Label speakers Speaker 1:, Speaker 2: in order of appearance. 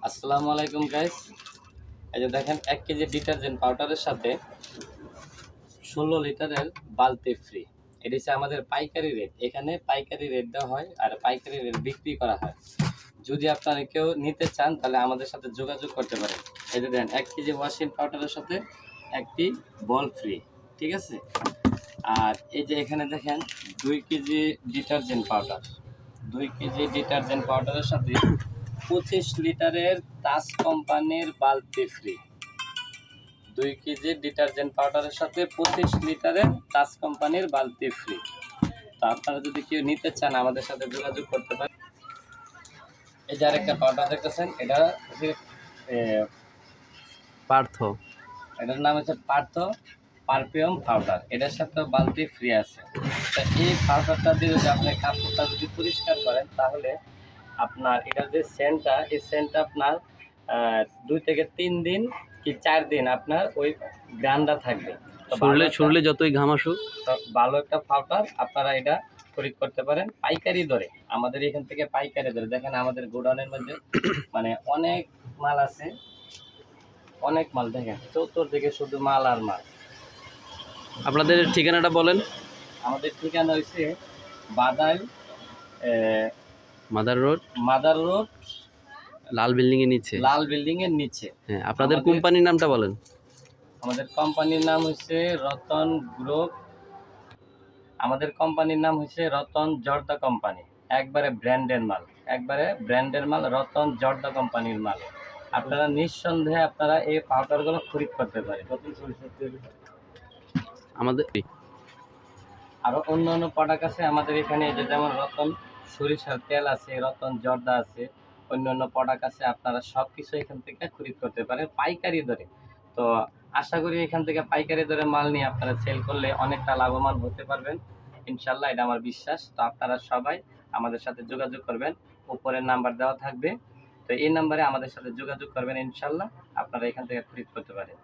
Speaker 1: আসসালামু আলাইকুম গাইস। এই যে দেখেন 1 কেজি ডিটারজেন্ট পাউডারের সাথে 16 লিটারের বালতি ফ্রি। এটি হচ্ছে আমাদের পাইকারি রেট। এখানে পাইকারি রেট দেওয়া হয় আর পাইকারি রেট বিক্রি করা হয়। যদি আপনারা কেউ নিতে চান তাহলে আমাদের সাথে যোগাযোগ করতে পারেন। এই যে দেখেন 1 কেজি ওয়াশিং পাউডারের সাথে একটি বল ফ্রি, ঠিক আছে। আর এই যে এখানে দেখেন 2 KG detergent powder, 2 KG detergent পাউডারের সাথে 25 লিটারের তাজ কোম্পানির বালতি ফ্রি। 2 কেজি ডিটারজেন্ট পাউডারের সাথে 25 লিটারের তাজ কোম্পানির বালতি ফ্রি। তো আপনারা যদি কেউ নিতে চান আমাদের সাথে যোগাযোগ করতে পারেন। এই যে আরেকটা পাউডার দেখতেছেন, এটা হচ্ছে
Speaker 2: পার্থ।
Speaker 1: এটার নাম হচ্ছে পার্থ পারফিউম পাউডার। এটার সাথে বালতি ফ্রি আছে। তো এই পাউডারটা দিয়ে যদি আপনি কাপড়টা যদি পরিষ্কার করেন তাহলে আপনার এটার যে সেন্টটা, এই সেন্টটা আপনার 2 থেকে 3 দিন কি 4 দিন আপনার ওই গ্রানটা থাকবে। তো
Speaker 2: ছুড়লে যতই ঘাম আসুক।
Speaker 1: ভালো একটা পাউডার, আপনারা এটা খরিদ করতে পারেন পাইকারি দরে। আমাদের এখান থেকে পাইকারি দরে দেখেন আমাদের গোডাউনের মধ্যে মানে অনেক মাল আছে, অনেক মাল দেখেন চতুর্দিকে শুধু মাল আর মাল।
Speaker 2: আপনাদের ঠিকানাটা বলেন।
Speaker 1: আমাদের ঠিকানা হচ্ছে বাদাইল
Speaker 2: মাদার রোড লাল বিল্ডিং এর নিচে।
Speaker 1: লাল বিল্ডিং এর নিচে।
Speaker 2: হ্যাঁ, আপনাদের কোম্পানির নামটা বলেন।
Speaker 1: আমাদের কোম্পানির নাম হচ্ছে রতন গ্রুপ। আমাদের কোম্পানির নাম হচ্ছে রতন জর্দা কোম্পানি। একবারে ব্র্যান্ডের মাল, একবারে ব্র্যান্ডের মাল, রতন জর্দা কোম্পানির মাল। আপনারা নিঃসন্দেহে আপনারা এই পাউডারগুলো খরিদ করতে পারেন।
Speaker 2: আমাদের
Speaker 1: আরও অন্য অন্য প্রোডাক্ট আছে আমাদের এখানে, এই যে যেমন রতন সরিষার তেল আছে, রতন জর্দা আছে, অন্য অন্য প্রোডাক্ট আছে। আপনারা সব কিছু এখান থেকে খরিদ করতে পারেন পাইকারি দরে। তো আশা করি এখান থেকে পাইকারি দরে মাল নিয়ে আপনারা সেল করলে অনেকটা লাভবান হতে পারবেন ইনশাল্লাহ, এটা আমার বিশ্বাস। তো আপনারা সবাই আমাদের সাথে যোগাযোগ করবেন, উপরের নাম্বার দেওয়া থাকবে। তো এই নাম্বারে আমাদের সাথে যোগাযোগ করবেন, ইনশাল্লাহ আপনারা এখান থেকে খরিদ করতে পারেন।